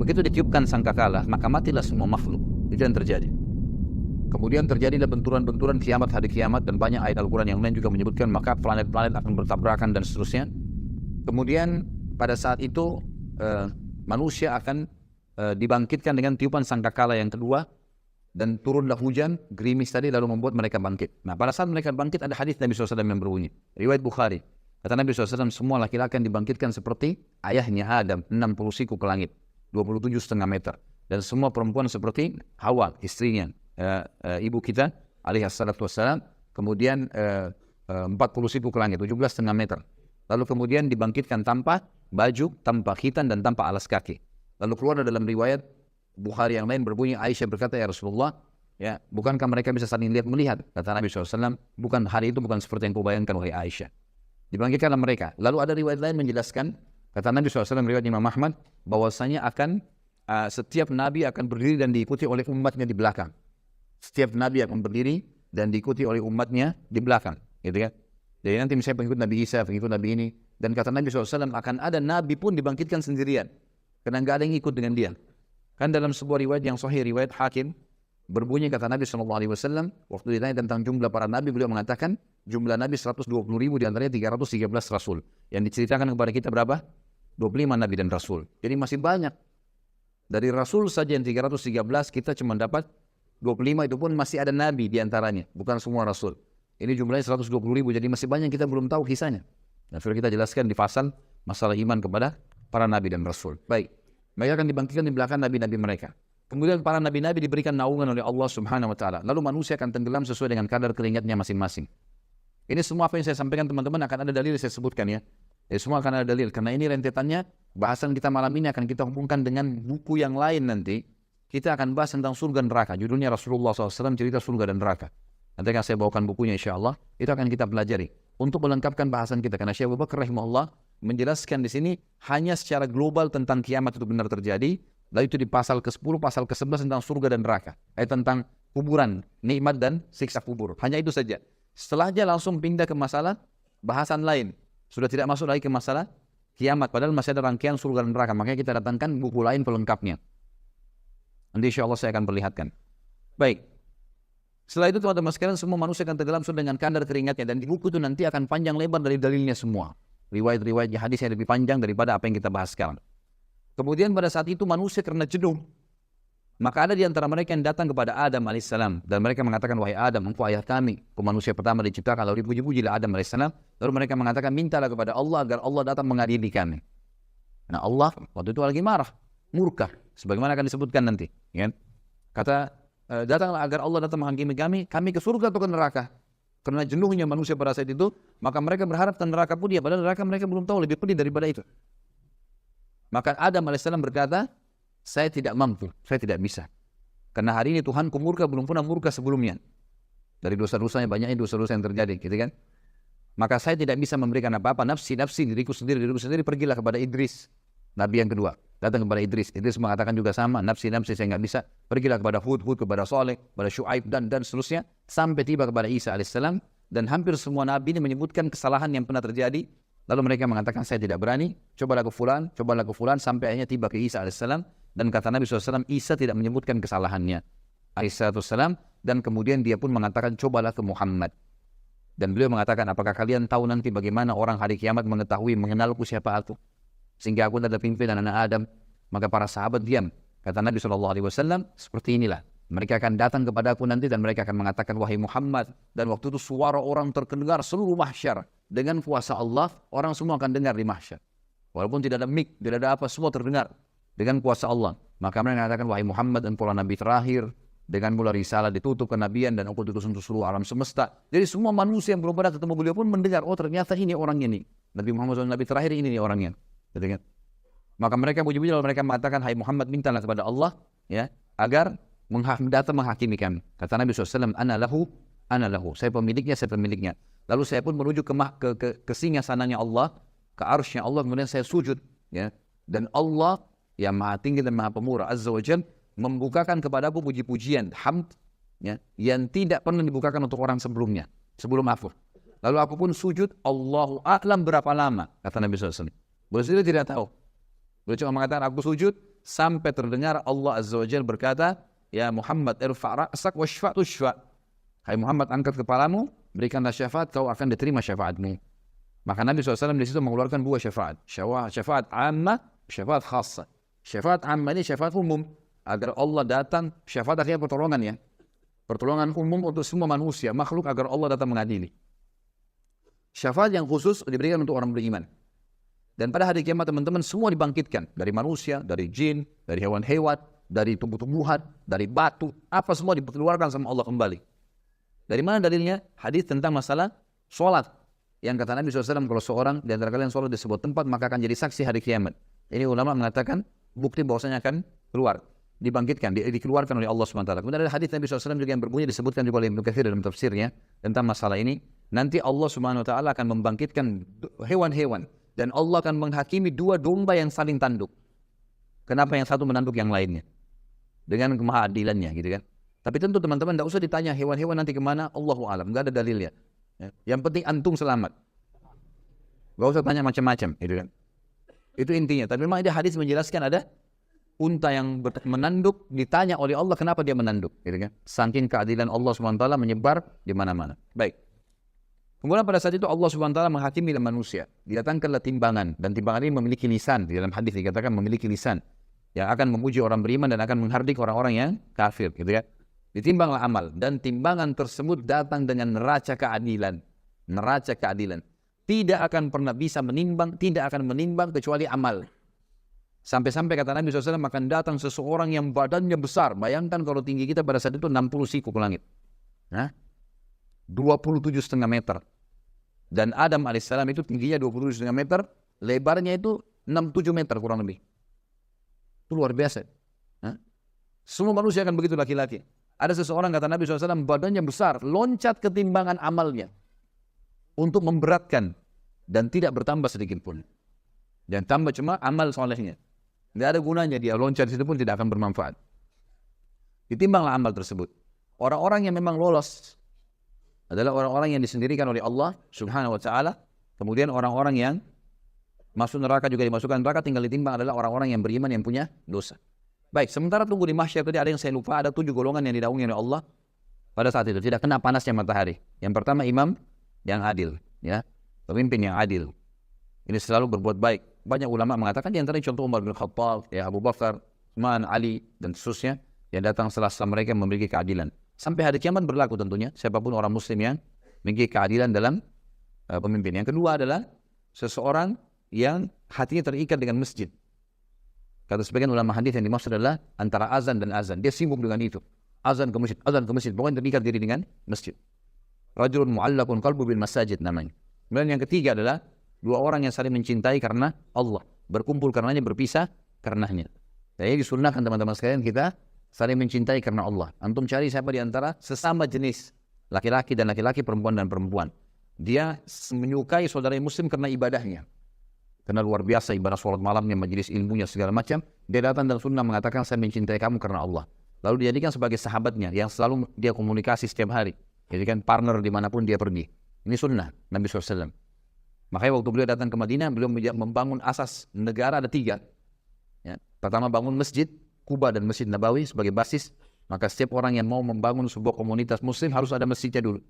Begitu ditiupkan sangkakala, maka matilah semua makhluk. Itu yang terjadi. Kemudian terjadilah benturan-benturan kiamat, hari kiamat, dan banyak ayat Al-Quran yang lain juga menyebutkan maka planet-planet akan bertabrakan dan seterusnya. Kemudian pada saat itu manusia akan dibangkitkan dengan tiupan sangkakala yang kedua, dan turunlah hujan, gerimis tadi lalu membuat mereka bangkit. Nah, pada saat mereka bangkit ada hadis Nabi SAW yang berbunyi, riwayat Bukhari. Kata Nabi SAW, semua laki-laki akan dibangkitkan seperti ayahnya Adam, 60 siku ke langit, 27,5 meter. Dan semua perempuan seperti Hawa, istrinya, ibu kita, alaihissalatu wassalam, kemudian 40 siku ke langit, 17,5 meter. Lalu kemudian dibangkitkan tanpa baju, tanpa khitan, dan tanpa alas kaki. Lalu keluar dalam riwayat Bukhari yang lain berbunyi, Aisyah berkata, ya Rasulullah, ya, bukankah mereka bisa saling lihat-melihat? Kata Nabi SAW, bukan, hari itu bukan seperti yang kau bayangkan, wahai Aisyah. Dibangkitkanlah mereka. Lalu ada riwayat lain menjelaskan, kata Nabi SAW, riwayat Imam Ahmad, bahwasanya akan setiap Nabi akan berdiri dan diikuti oleh umatnya di belakang. Setiap Nabi akan berdiri dan diikuti oleh umatnya di belakang. Gitu kan? Jadi nanti misalnya pengikut Nabi Isa, pengikut Nabi ini. Dan kata Nabi SAW, akan ada Nabi pun dibangkitkan sendirian. Karena nggak ada yang ikut dengan dia. Kan dalam sebuah riwayat yang sahih, riwayat Hakim, berbunyi kata Nabi SAW, waktu ditanya tentang jumlah para Nabi, beliau mengatakan, jumlah Nabi 120.000, diantaranya 313 Rasul. Yang diceritakan kepada kita berapa? 25 Nabi dan Rasul. Jadi masih banyak. Dari Rasul saja yang 313, kita cuma dapat 25, itu pun masih ada Nabi diantaranya. Bukan semua Rasul. Ini jumlahnya 120.000, jadi masih banyak kita belum tahu kisahnya. Dan sudah kita jelaskan di pasal masalah iman kepada para Nabi dan Rasul. Baik. Mereka akan dibangkitkan di belakang nabi-nabi mereka. Kemudian para nabi-nabi diberikan naungan oleh Allah Subhanahu wa taala. Lalu manusia akan tenggelam sesuai dengan kadar keringatnya masing-masing. Ini semua apa yang saya sampaikan teman-teman akan ada dalil yang saya sebutkan ya. Semua akan ada dalil karena ini rentetannya bahasan kita malam ini akan kita hubungkan dengan buku yang lain nanti. Kita akan bahas tentang surga dan neraka. Judulnya Rasulullah SAW cerita surga dan neraka. Nanti akan saya bawakan bukunya insyaAllah. Itu akan kita pelajari untuk melengkapkan bahasan kita. Karena Syekh Abu Bakar rahimahullah menjelaskan di sini hanya secara global tentang kiamat itu benar terjadi. Lalu itu di pasal ke-10, pasal ke-11 tentang surga dan neraka. Tentang kuburan, nikmat dan siksa kubur. Hanya itu saja. Setelahnya langsung pindah ke masalah bahasan lain. Sudah tidak masuk lagi ke masalah kiamat. Padahal masih ada rangkaian surga dan neraka. Makanya kita datangkan buku lain pelengkapnya. Nanti insya Allah saya akan perlihatkan. Baik. Setelah itu teman-teman sekalian, semua manusia akan tenggelam dengan kadar keringatnya. Dan di buku itu nanti akan panjang lebar dari dalilnya semua. Riwayat-riwayat hadis yang lebih panjang daripada apa yang kita bahas sekarang. Kemudian pada saat itu manusia karena jenuh, maka ada di antara mereka yang datang kepada Adam alaihissalam dan mereka mengatakan, wahai Adam, engkau ayah kami, engkau manusia pertama diciptakan. Lalu dipuji-pujilah Adam alaihissalam. Lalu mereka mengatakan, mintalah kepada Allah agar Allah datang mengadili kami. Nah Allah waktu itu lagi marah, murka, sebagaimana akan disebutkan nanti. Ya? Kata, datanglah agar Allah datang menghakimi kami ke surga atau ke neraka. Karena jenuhnya manusia pada saat itu, maka mereka berharap ke neraka pun dia. Padahal neraka mereka belum tahu, lebih pedih daripada itu. Maka Adam AS berkata, saya tidak mampu, saya tidak bisa. Karena hari ini Tuhanku murka, belum pernah murka sebelumnya. Dari dosa-dosanya banyaknya dosa-dosa yang terjadi, gitu kan? Maka saya tidak bisa memberikan apa-apa, nafsi, diriku sendiri, pergilah kepada Idris, Nabi yang kedua. Datang kepada Idris. Idris mengatakan juga sama, nafsi saya nggak bisa. Pergilah kepada Hud, kepada Saleh, kepada Syuaib dan seterusnya sampai tiba kepada Isa alaihissalam. Dan hampir semua nabi ini menyebutkan kesalahan yang pernah terjadi. Lalu mereka mengatakan saya tidak berani. Cobalah ke fulan sampai akhirnya tiba ke Isa alaihissalam. Dan kata Nabi SAW, Isa tidak menyebutkan kesalahannya alaihissalam. Dan kemudian dia pun mengatakan cobalah ke Muhammad. Dan beliau mengatakan, apakah kalian tahu nanti bagaimana orang hari kiamat mengetahui, mengenalku siapa aku? Sehingga aku adalah pimpinan anak Adam. Maka para sahabat diam. Kata Nabi SAW, seperti inilah. Mereka akan datang kepada aku nanti dan mereka akan mengatakan, wahai Muhammad. Dan waktu itu suara orang terdengar seluruh mahsyar. Dengan kuasa Allah, orang semua akan dengar di mahsyar. Walaupun tidak ada mic, tidak ada apa, semua terdengar. Dengan kuasa Allah. Maka mereka mengatakan, wahai Muhammad, engkaulah Nabi terakhir. Dengan mula risalah ditutup kenabian dan aku diutus untuk seluruh alam semesta. Jadi semua manusia yang belum pernah ketemu beliau pun mendengar, oh ternyata ini orang ini. Nabi Muhammad SAW, Nabi terakhir ini orangnya. Maka mereka puji-puji lalu mereka mengatakan, hai Muhammad, mintalah kepada Allah ya agar datang menghakimi kami. Kata Nabi SAW, ana lahu, saya pemiliknya. Lalu saya pun menuju ke singgasananya Allah, ke arsy-Nya Allah, kemudian saya sujud ya. Dan Allah yang maha tinggi dan maha pemurah azza wa jalla membukakan kepadaku puji-pujian hamd ya, yang tidak pernah dibukakan untuk orang sebelumnya, sebelum aku. Lalu aku pun sujud, Allahu a'lam berapa lama, kata Nabi SAW. Beliau sendiri tidak tahu. Beliau cuma mengatakan aku sujud sampai terdengar Allah Azza wa Jalla berkata, ya Muhammad irfa' ra'sak washfa' tushfa'. Hai Muhammad, angkat kepalamu, berikanlah syafaat, kau akan diterima syafaatmu. Maka Nabi SAW di situ mengeluarkan dua syafaat. Syafaat ammah, syafaat khassa. Syafaat ammah ini syafaat umum. Agar Allah datang, syafaat akhirnya pertolongan ya. Pertolongan umum untuk semua manusia, makhluk, agar Allah datang mengadili. Syafaat yang khusus diberikan untuk orang beriman. Dan pada hari kiamat teman-teman semua dibangkitkan. Dari manusia, dari jin, dari hewan-hewan, dari tumbuh-tumbuhan, dari batu. Apa semua dikeluarkan sama Allah kembali. Dari mana dalilnya? Hadis tentang masalah sholat. Yang kata Nabi SAW, kalau seorang di antara kalian sholat di sebuah tempat, maka akan jadi saksi hari kiamat. Ini ulama mengatakan bukti bahwasanya akan keluar. Dibangkitkan, dikeluarkan oleh Allah SWT. Kemudian ada hadis Nabi SAW juga yang berbunyi, disebutkan juga oleh Ibnu Katsir dalam tafsirnya tentang masalah ini. Nanti Allah SWT akan membangkitkan hewan-hewan. Dan Allah akan menghakimi dua domba yang saling tanduk. Kenapa yang satu menanduk yang lainnya? Dengan kemaadilannya gitu kan. Tapi tentu teman-teman tidak usah ditanya hewan-hewan nanti kemana, Allahu a'lam, nggak ada dalilnya. Yang penting antum selamat. Gak usah tanya macam-macam gitu kan. Itu intinya. Tapi memang ada hadis menjelaskan ada unta yang menanduk, ditanya oleh Allah kenapa dia menanduk gitu kan. Saking keadilan Allah SWT menyebar di mana-mana. Baik. Kemudian pada saat itu Allah SWT menghakimi manusia. Didatangkanlah timbangan. Dan timbangan ini memiliki lisan. Di dalam hadis dikatakan memiliki lisan. Yang akan memuji orang beriman dan akan menghardik orang-orang yang kafir. Gitu ya. Ditimbanglah amal. Dan timbangan tersebut datang dengan neraca keadilan. Neraca keadilan. Tidak akan pernah bisa menimbang. Tidak akan menimbang kecuali amal. Sampai-sampai kata Nabi SAW akan datang seseorang yang badannya besar. Bayangkan kalau tinggi kita pada saat itu 60 siku ke langit. 27,5 meter. Dan Adam alaihissalam itu tingginya 27,5 meter, lebarnya itu 67 meter kurang lebih. Itu luar biasa. Semua manusia akan begitu laki-laki. Ada seseorang kata Nabi SAW badannya besar, loncat ke timbangan amalnya untuk memberatkan dan tidak bertambah sedikit pun. Dan tambah cuma amal solehnya. Tidak ada gunanya dia loncat situ pun tidak akan bermanfaat. Ditimbanglah amal tersebut. Orang-orang yang memang lolos adalah orang-orang yang disendirikan oleh Allah Subhanahu wa taala. Kemudian orang-orang yang masuk neraka juga dimasukkan neraka, tinggal ditimbang adalah orang-orang yang beriman yang punya dosa. Baik, sementara tunggu di mahsyar tadi ada yang saya lupa, ada 7 golongan yang didaungi oleh Allah pada saat itu, tidak kena panasnya matahari. Yang pertama imam yang adil, ya. Pemimpin yang adil. Ini selalu berbuat baik. Banyak ulama mengatakan di antaranya contoh Umar bin Khattab, ya Abu Bakar, Utsman, Ali dan seterusnya yang datang setelah mereka memiliki keadilan. Sampai hari kiamat berlaku tentunya, siapapun orang muslim yang memiliki keadilan dalam pemimpin. Yang kedua adalah seseorang yang hatinya terikat dengan masjid. Kata sebagian ulama hadis yang dimaksud adalah antara azan dan azan. Dia sibuk dengan itu. Azan ke masjid, pokoknya terikat diri dengan masjid. Rajulun mu'allaqun qalbu bil masajid namanya. Kemudian yang ketiga adalah dua orang yang saling mencintai karena Allah. Berkumpul karenanya, berpisah karenanya. Jadi disunnahkan teman-teman sekalian kita saling mencintai karena Allah. Antum cari siapa di antara sesama jenis laki-laki dan laki-laki, perempuan dan perempuan. Dia menyukai saudara muslim karena ibadahnya. Karena luar biasa ibadah sholat malamnya, majelis ilmunya segala macam. Dia datang dan sunnah mengatakan saya mencintai kamu karena Allah. Lalu dijadikan sebagai sahabatnya yang selalu dia komunikasi setiap hari. Jadikan partner dimanapun dia pergi. Ini sunnah Nabi SAW. Makanya waktu beliau datang ke Madinah, beliau membangun asas negara ada 3. Ya. Pertama bangun masjid Kuba dan Masjid Nabawi sebagai basis. Maka setiap orang yang mau membangun sebuah komunitas muslim harus ada masjidnya dulu.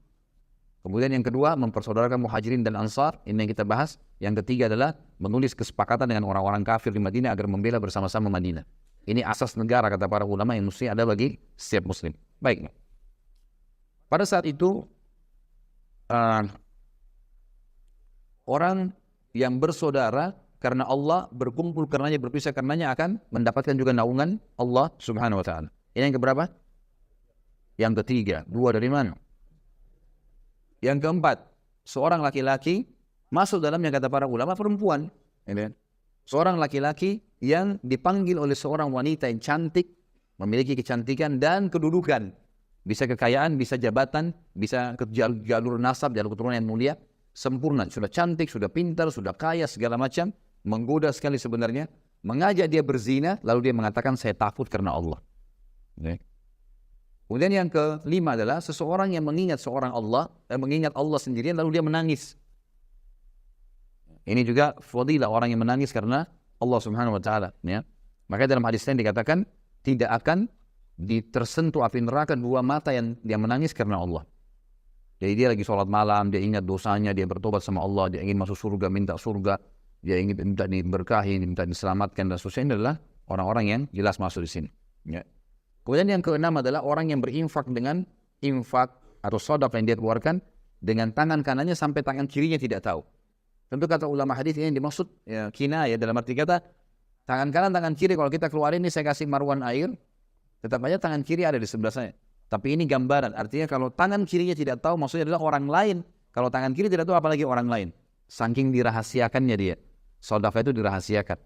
Kemudian yang kedua mempersaudarakan muhajirin dan ansar. Ini yang kita bahas. Yang ketiga adalah menulis kesepakatan dengan orang-orang kafir di Madinah agar membela bersama-sama Madinah. Ini asas negara kata para ulama yang mesti ada bagi setiap muslim. Baik. Pada saat itu orang yang bersaudara karena Allah, berkumpul karenanya, berpisah karenanya akan mendapatkan juga naungan Allah Subhanahu wa taala. Ini yang keberapa? Yang ketiga. 2 dari mana? Yang keempat, seorang laki-laki masuk dalamnya kata para ulama perempuan. Seorang laki-laki yang dipanggil oleh seorang wanita yang cantik, memiliki kecantikan dan kedudukan. Bisa kekayaan, bisa jabatan, bisa jalur nasab, jalur keturunan yang mulia. Sempurna, sudah cantik, sudah pintar, sudah kaya, segala macam. Menggoda sekali sebenarnya. Mengajak dia berzina, lalu dia mengatakan saya takut karena Allah. Kemudian yang kelima adalah seseorang yang mengingat seorang Allah, mengingat Allah sendirian, lalu dia menangis. Ini juga fadilah orang yang menangis karena Allah Subhanahu wa taala, ya. Makanya dalam hadis lain dikatakan tidak akan tersentuh api neraka dua mata yang menangis karena Allah. Jadi dia lagi sholat malam, dia ingat dosanya, dia bertobat sama Allah, dia ingin masuk surga, minta surga, dia ingin minta diberkahi, minta diselamatkan dan seterusnya. Ini adalah orang-orang yang jelas masuk di sini. Ya. Kemudian yang keenam adalah orang yang berinfak dengan infak atau sedekah yang dia keluarkan dengan tangan kanannya sampai tangan kirinya tidak tahu. Tentu kata ulama hadis ini yang dimaksud ya, kinayah dalam arti kata tangan kanan, tangan kiri. Kalau kita keluarin ini saya kasih marwan air, tetap aja tangan kiri ada di sebelah saya. Tapi ini gambaran, artinya kalau tangan kirinya tidak tahu maksudnya adalah orang lain. Kalau tangan kiri tidak tahu apalagi orang lain. Saking dirahasiakannya dia. Sedekah itu dirahasiakan.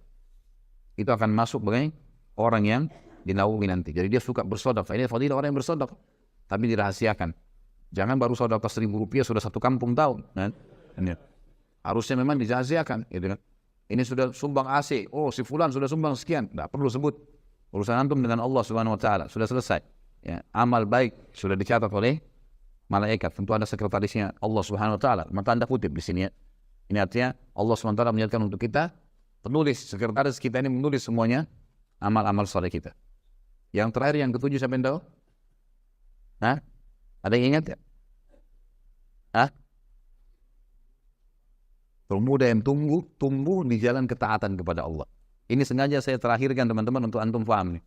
Itu akan masuk sebagai orang yang dinaungi nanti. Jadi dia suka bersedekah. Ini fadilah orang yang bersedekah, tapi dirahasiakan. Jangan baru sedekah Rp1.000 sudah satu kampung tahu. Kan? Harusnya memang dirahasiakan. Gitu kan? Ini sudah sumbang AC. Oh si fulan sudah sumbang sekian. Tidak perlu sebut. Urusan antum dengan Allah Subhanahu Wa Taala sudah selesai. Ya, amal baik sudah dicatat oleh malaikat. Tentu ada sekretarisnya Allah Subhanahu Wa Taala. Maka anda kutip di sini. Ya. Ini artinya Allah Subhanahu Wa Taala menjadikan untuk kita penulis, sekretaris kita ini menulis semuanya amal-amal soleh kita. Yang terakhir yang ketujuh siapa yang tahu? Hah? Ada yang ingat ya? Hah? Pemuda yang tumbuh di jalan ketaatan kepada Allah. Ini sengaja saya terakhirkan teman-teman untuk antum paham nih.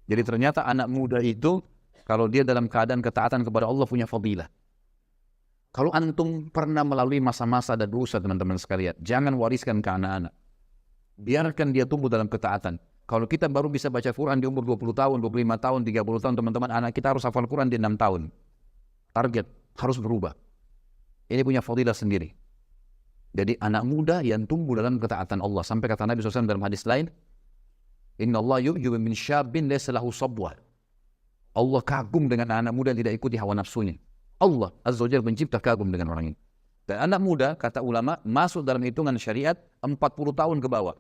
Jadi ternyata anak muda itu kalau dia dalam keadaan ketaatan kepada Allah punya fadilah. Kalau antum pernah melalui masa-masa dan dosa teman-teman sekalian, jangan wariskan ke anak-anak. Biarkan dia tumbuh dalam ketaatan. Kalau kita baru bisa baca Quran di umur 20 tahun, 25 tahun, 30 tahun, teman-teman, anak kita harus hafal Quran di 6 tahun. Target harus berubah. Ini punya fadilah sendiri. Jadi anak muda yang tumbuh dalam ketaatan Allah. Sampai kata Nabi SAW dalam hadis lain, Inna Allah yu'jubu min syabin laysa lahu sabwah. Allah kagum dengan anak muda yang tidak ikuti hawa nafsunya. Allah Azza wa Jalla pencipta kagum dengan orang ini. Dan anak muda, kata ulama, masuk dalam hitungan syariat 40 tahun ke bawah.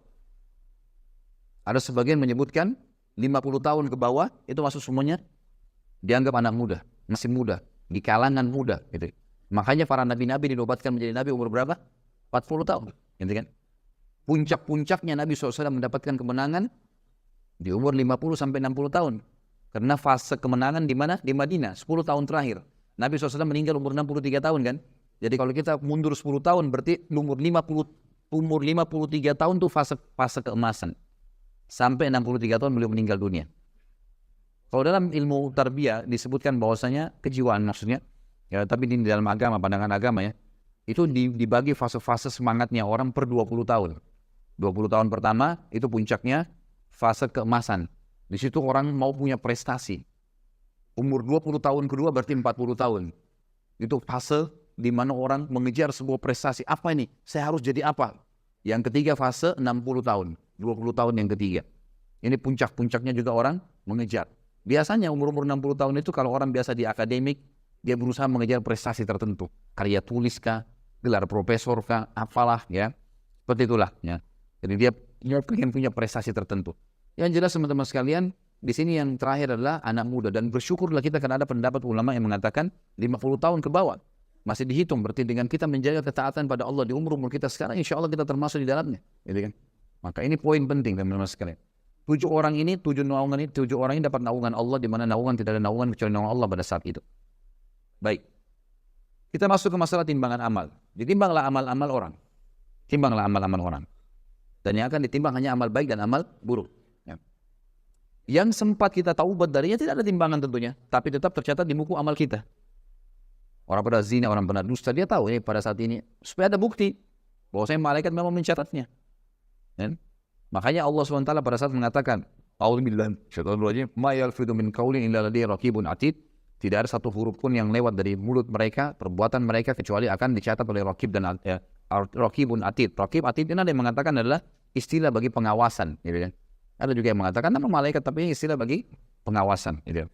Ada sebagian menyebutkan 50 tahun ke bawah, itu masuk semuanya dianggap anak muda, masih muda, di kalangan muda. Gitu. Makanya para nabi-nabi dinobatkan menjadi nabi umur berapa? 40 tahun. Gitu kan? Puncak-puncaknya Nabi SAW mendapatkan kemenangan di umur 50 sampai 60 tahun. Karena fase kemenangan di mana? Di Madinah, 10 tahun terakhir. Nabi SAW meninggal umur 63 tahun kan? Jadi kalau kita mundur 10 tahun berarti umur 53 tahun itu fase keemasan. Sampai 63 tahun beliau meninggal dunia. Kalau dalam ilmu tarbiyah disebutkan bahwasanya kejiwaan maksudnya, ya, tapi di dalam agama, pandangan agama ya, itu dibagi fase-fase semangatnya orang per 20 tahun. 20 tahun pertama itu puncaknya fase keemasan. Di situ orang mau punya prestasi. Umur 20 tahun kedua berarti 40 tahun. Itu fase di mana orang mengejar sebuah prestasi. Apa ini? Saya harus jadi apa? Yang ketiga fase 60 tahun. 20 tahun yang ketiga. Ini puncak-puncaknya juga orang mengejar. Biasanya umur-umur 60 tahun itu kalau orang biasa di akademik, dia berusaha mengejar prestasi tertentu. Karya tulis kah, gelar profesor kah, apalah ya. Seperti itulah ya. Jadi dia ingin punya prestasi tertentu. Yang jelas teman-teman sekalian, di sini yang terakhir adalah anak muda. Dan bersyukurlah kita karena ada pendapat ulama yang mengatakan 50 tahun ke bawah. Masih dihitung, berarti dengan kita menjaga ketaatan pada Allah di umur-umur kita sekarang, insya Allah kita termasuk di dalamnya. Gitu kan? Maka ini poin penting teman-teman sekalian. 7 orang ini dapat naungan Allah, di mana naungan tidak ada naungan kecuali naungan Allah pada saat itu. Baik. Kita masuk ke masalah timbangan amal. Ditimbanglah amal-amal orang. Timbanglah amal-amal orang. Dan yang akan ditimbang hanya amal baik dan amal buruk. Ya. Yang sempat kita taubat darinya tidak ada timbangan tentunya. Tapi tetap tercatat di buku amal kita. Orang pada zina, orang pada dusta, dia tahu pada saat ini. Supaya ada bukti. Bahwasanya malaikat memang mencatatnya. Dan makanya Allah SWT pada saat mengatakan, A'udzubillahi minasyaitonir rajim, ma yalfidu min qaulin illa ladayhi raqibun atid. Tidak ada satu huruf pun yang lewat dari mulut mereka, perbuatan mereka, kecuali akan dicatat oleh Raqib dan Raqibun Atid. Raqib Atid ini ada yang mengatakan adalah istilah bagi pengawasan. Gitu kan? Ada juga yang mengatakan nama malaikat, tapi istilah bagi pengawasan. Gitu.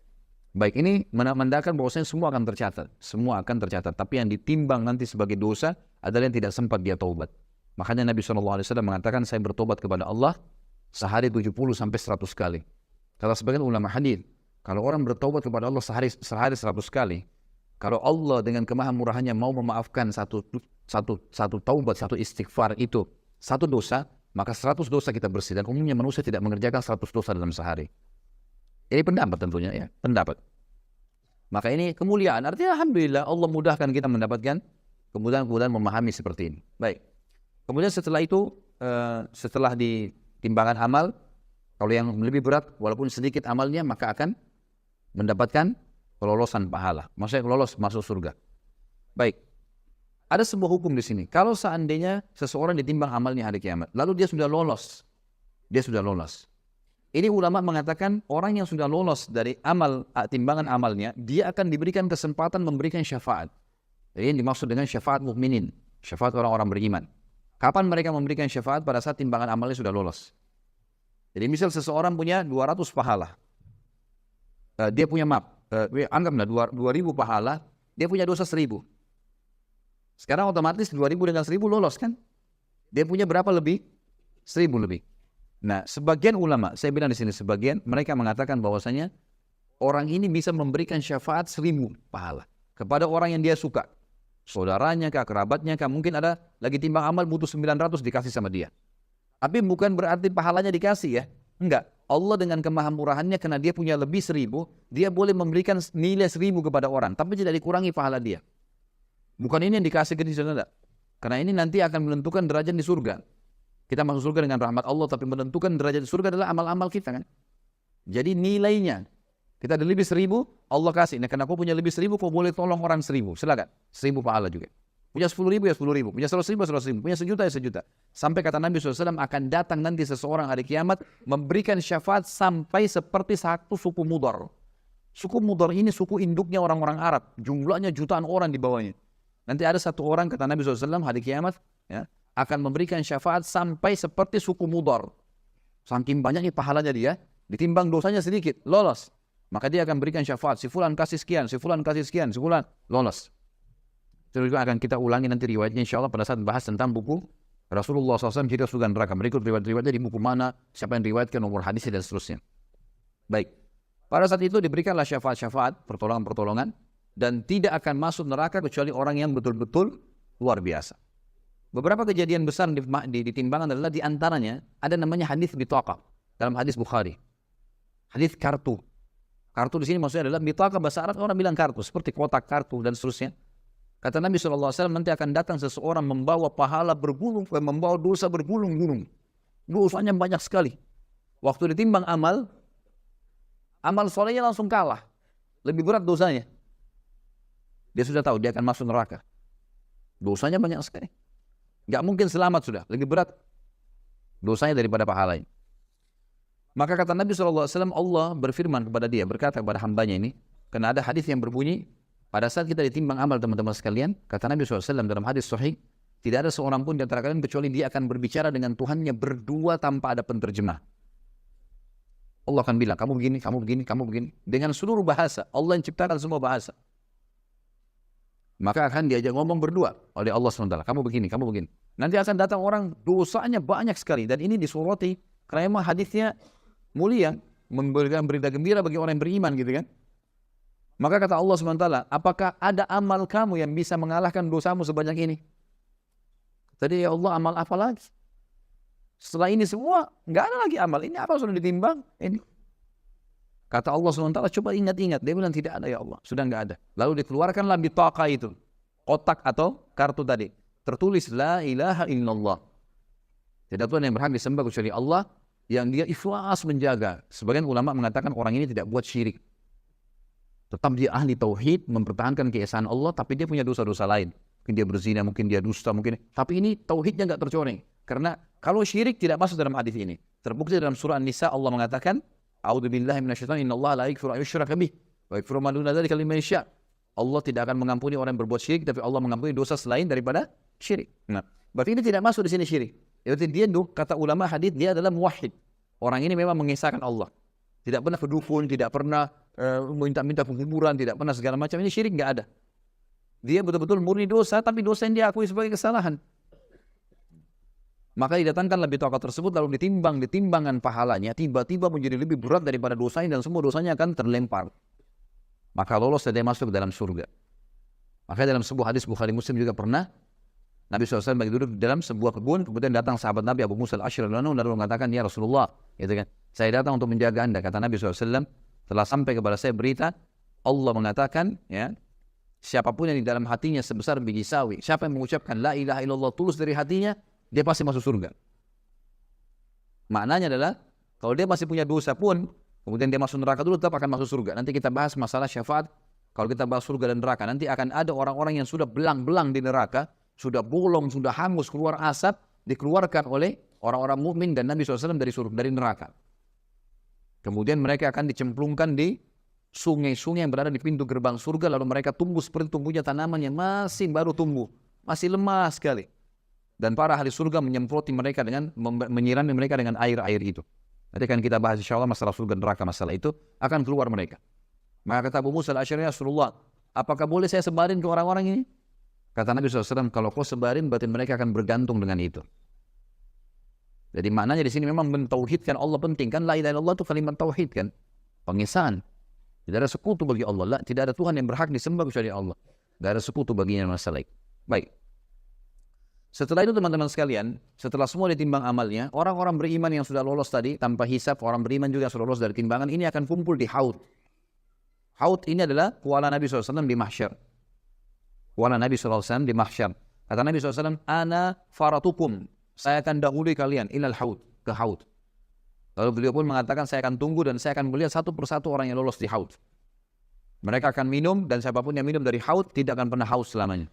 Baik, ini menandakan bahwasanya semua akan tercatat. Semua akan tercatat. Tapi yang ditimbang nanti sebagai dosa adalah yang tidak sempat dia taubat. Makanya Nabi SAW mengatakan, saya bertobat kepada Allah sehari 70 sampai 100 kali. Kata sebagian ulama hadis, kalau orang bertobat kepada Allah sehari 100 kali, kalau Allah dengan kemahamurahannya mau memaafkan satu taubat, satu istighfar itu, satu dosa, maka 100 dosa kita bersih. Dan umumnya manusia tidak mengerjakan 100 dosa dalam sehari. Ini pendapat tentunya ya, pendapat. Maka ini kemuliaan. Artinya alhamdulillah Allah mudahkan kita mendapatkan kemudahan memahami seperti ini. Baik. Kemudian setelah itu, setelah di timbangan amal, kalau yang lebih berat, walaupun sedikit amalnya, maka akan mendapatkan kelolosan pahala. Maksudnya lolos masuk surga. Baik. Ada sebuah hukum di sini. Kalau seandainya seseorang ditimbang amalnya hari kiamat, lalu dia sudah lolos. Dia sudah lolos. Ini ulama mengatakan orang yang sudah lolos dari timbangan amalnya, dia akan diberikan kesempatan memberikan syafaat. Jadi yang dimaksud dengan syafaat mukminin, syafaat orang-orang beriman. Kapan mereka memberikan syafaat? Pada saat timbangan amalnya sudah lolos. Jadi misal seseorang punya 200 pahala. Dia punya anggaplah 2000 pahala, dia punya dosa 1000. Sekarang otomatis 2000 dengan 1000 lolos kan? Dia punya berapa lebih? 1000 lebih. Nah, sebagian ulama, saya bilang di sini sebagian, mereka mengatakan bahwasanya orang ini bisa memberikan syafaat 1000 pahala kepada orang yang dia suka. Saudaranya kah, kerabatnya kah, mungkin ada lagi timbang amal butuh 900 dikasih sama dia. Tapi bukan berarti pahalanya dikasih ya. Enggak. Allah dengan kemahamurahannya karena dia punya lebih 1000, dia boleh memberikan nilai 1000 kepada orang, tapi tidak dikurangi pahala dia. Bukan ini yang dikasih ke dia, saudara. Karena ini nanti akan menentukan derajat di surga. Kita masuk surga dengan rahmat Allah, tapi menentukan derajat di surga adalah amal-amal kita kan. Jadi nilainya, kita ada lebih 1000, Allah kasih. Nah, karena kau punya lebih 1000, kau boleh tolong orang 1000. Silakan, 1000 pahala juga. Punya 10.000 ya 10.000, punya 100.000 ya 100.000, punya 1.000.000 ya 1.000.000. Sampai kata Nabi SAW akan datang nanti seseorang hari kiamat memberikan syafaat sampai seperti satu suku Mudar. Suku Mudar ini suku induknya orang-orang Arab, jumlahnya jutaan orang di bawahnya. Nanti ada satu orang kata Nabi SAW hari kiamat ya, akan memberikan syafaat sampai seperti suku Mudar. Saking banyaknya pahalanya dia, ditimbang dosanya sedikit, lolos. Maka dia akan berikan syafaat, si fulan kasih sekian, si fulan kasih sekian, si fulan lolos. Itu juga akan kita ulangi nanti riwayatnya insyaAllah pada saat bahas tentang buku Rasulullah SAW cerita surga neraka. Berikut riwayat-riwayatnya di buku mana, siapa yang riwayatkan, nomor hadisnya dan seterusnya. Baik. Pada saat itu diberikanlah syafaat-syafaat, pertolongan-pertolongan, dan tidak akan masuk neraka kecuali orang yang betul-betul luar biasa. Beberapa kejadian besar di timbangan adalah diantaranya ada namanya hadis bitaqah dalam hadis Bukhari. Hadis kartu. Kartu di sini maksudnya adalah bitaqah, bahasa Arab orang bilang kartu, seperti kotak kartu dan seterusnya. Kata Nabi SAW nanti akan datang seseorang membawa pahala membawa dosa bergulung-gulung. Dosanya banyak sekali. Waktu ditimbang amal solehnya langsung kalah. Lebih berat dosanya. Dia sudah tahu dia akan masuk neraka. Dosanya banyak sekali. Gak mungkin selamat sudah. Lebih berat dosanya daripada pahalanya. Maka kata Nabi SAW, Allah berfirman kepada dia, berkata kepada hambanya ini, karena ada hadis yang berbunyi, pada saat kita ditimbang amal teman-teman sekalian, kata Nabi SAW dalam hadis sahih, tidak ada seorang pun di antara kalian kecuali dia akan berbicara dengan Tuhannya berdua tanpa ada penterjemah. Allah akan bilang, kamu begini, kamu begini, kamu begini. Dengan seluruh bahasa, Allah yang ciptakan semua bahasa. Maka akan diajak ngomong berdua oleh Allah SWT. Kamu begini, kamu begini. Nanti akan datang orang dosanya banyak sekali. Dan ini disurati, karena memang hadisnya mulia, memberikan berita gembira bagi orang yang beriman gitu kan. Maka kata Allah SWT, apakah ada amal kamu yang bisa mengalahkan dosamu sebanyak ini? Tadi ya Allah, amal apa lagi? Setelah ini semua, nggak ada lagi amal. Ini apa sudah ditimbang? Ini. Kata Allah SWT, coba ingat-ingat. Dia bilang tidak ada ya Allah, sudah nggak ada. Lalu dikeluarkanlah bitaqah itu, kotak atau kartu tadi. Tertulis, La ilaha illallah. Tidak Tuhan yang berhak disembah kecuali Allah, yang dia ikhlas menjaga. Sebagian ulama mengatakan orang ini tidak buat syirik. Tetap dia ahli tauhid, mempertahankan keesaan Allah, tapi dia punya dosa-dosa lain. Mungkin dia berzina, mungkin dia dusta, tapi ini tauhidnya nggak tercoreng. Karena kalau syirik tidak masuk dalam hadis ini. Terbukti dalam surah An-Nisa Allah mengatakan, A'udzubillahi minasyaitonir rajim, innallaha la yaghfiru an yushraka bih wa yaghfiru ma duna dzalika liman yasha. Allah tidak akan mengampuni orang yang berbuat syirik, tapi Allah mengampuni dosa selain daripada syirik. Nah, berarti ini tidak masuk di sini syirik. Berarti dia kata ulama hadis dia adalah muwahhid. Orang ini memang mengesahkan Allah. Tidak pernah berdukun, tidak pernah minta-minta penguburan, tidak pernah segala macam. Ini syirik nggak ada. Dia betul-betul murni dosa, tapi dosa yang dia akui sebagai kesalahan. Maka didatangkan lebih bitaqah tersebut, lalu ditimbang, ditimbangan pahalanya, tiba-tiba menjadi lebih berat daripada dosanya, dan semua dosanya akan terlempar. Maka lolos dan dia masuk ke dalam surga. Maka dalam sebuah hadis Bukhari Muslim juga pernah Nabi SAW lagi duduk di dalam sebuah kebun, kemudian datang sahabat Nabi Abu Musa al-Asy'ari lalu mengatakan, ya Rasulullah, gitu kan, saya datang untuk menjaga anda. Kata Nabi SAW, telah sampai kepada saya berita, Allah mengatakan, ya, siapapun yang di dalam hatinya sebesar biji sawi, siapa yang mengucapkan la ilaha illallah tulus dari hatinya, dia pasti masuk surga. Maknanya adalah, kalau dia masih punya dosa pun, kemudian dia masuk neraka dulu, tetap akan masuk surga. Nanti kita bahas masalah syafaat. Kalau kita bahas surga dan neraka, nanti akan ada orang-orang yang sudah belang-belang di neraka, sudah bolong, sudah hangus, keluar asap, dikeluarkan oleh orang-orang mukmin dan Nabi SAW dari neraka. Kemudian mereka akan dicemplungkan di sungai-sungai yang berada di pintu gerbang surga, lalu mereka tumbuh seperti tumbuhnya tanaman yang masih baru tumbuh, masih lemah sekali. Dan para ahli surga menyemproti mereka dengan, menyirami mereka dengan air-air itu. Nanti akan kita bahas insya Allah masalah surga dan neraka, masalah itu akan keluar mereka. Maka kata Abu Musa al-Asy'ari, ya Rasulullah, apakah boleh saya sebarin ke orang-orang ini? Kata Nabi SAW, kalau kau sebarin berarti mereka akan bergantung dengan itu. Jadi maknanya di sini memang mentauhidkan Allah penting kan, la ilaha illallah itu kalimat tauhid kan, pengesahan. Tidak ada sekutu bagi Allah, tidak ada Tuhan yang berhak disembah kecuali Allah. Tidak ada sekutu baginya masalah itu. Baik. Setelah itu teman-teman sekalian, setelah semua ditimbang amalnya, orang-orang beriman yang sudah lolos tadi tanpa hisab, orang beriman juga yang sudah lolos dari timbangan ini akan kumpul di Haud. Haud ini adalah kuala Nabi SAW di mahsyar. Kuala Nabi SAW di mahsyar. Kata Nabi SAW, ana faratukum, saya akan dahului kalian ilal Haud, ke Haud. Lalu beliau pun mengatakan, saya akan tunggu dan saya akan melihat satu persatu orang yang lolos di Haud. Mereka akan minum dan siapapun yang minum dari Haud tidak akan pernah haus selamanya.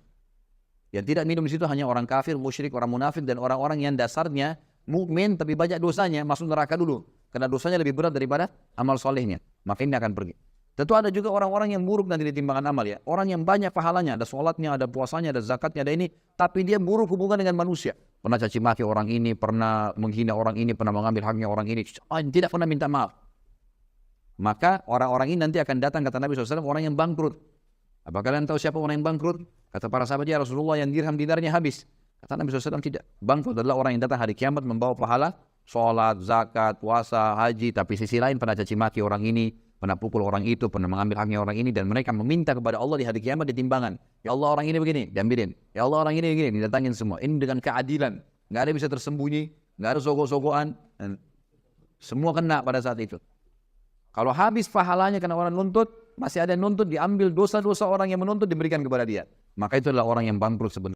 Yang tidak minum di situ hanya orang kafir, musyrik, orang munafik dan orang-orang yang dasarnya mukmin tapi banyak dosanya, masuk neraka dulu karena dosanya lebih berat daripada amal solehnya. Maka ini akan pergi. Tentu ada juga orang-orang yang buruk nanti di timbangan amal ya. Orang yang banyak pahalanya, ada sholatnya, ada puasanya, ada zakatnya, ada ini, tapi dia buruk hubungan dengan manusia. Pernah caci maki orang ini, pernah menghina orang ini, pernah mengambil haknya orang ini, tidak pernah minta maaf. Maka orang-orang ini nanti akan datang, kata Nabi SAW, orang yang bangkrut. Apa kalian tahu siapa orang yang bangkrut? Kata para sahabat, ya Rasulullah, yang dirham dinarnya habis. Kata Nabi SAW, tidak. Bangkrut adalah orang yang datang hari kiamat membawa pahala sholat, zakat, puasa, haji, tapi sisi lain pernah caci maki orang ini, pernah pukul orang itu, pernah mengambil haknya orang ini, dan mereka meminta kepada Allah di hari kiamat di timbangan. Ya Allah, orang ini begini, diambilin. Ya Allah, orang ini begini, didatangin semua. Ini dengan keadilan. Nggak ada bisa tersembunyi, nggak ada sogok-sogokan. Semua kena pada saat itu. Kalau habis pahalanya karena orang nuntut, masih ada yang nuntut, diambil dosa-dosa orang yang menuntut diberikan kepada dia. Maka itu adalah orang yang bangkrut sebenarnya.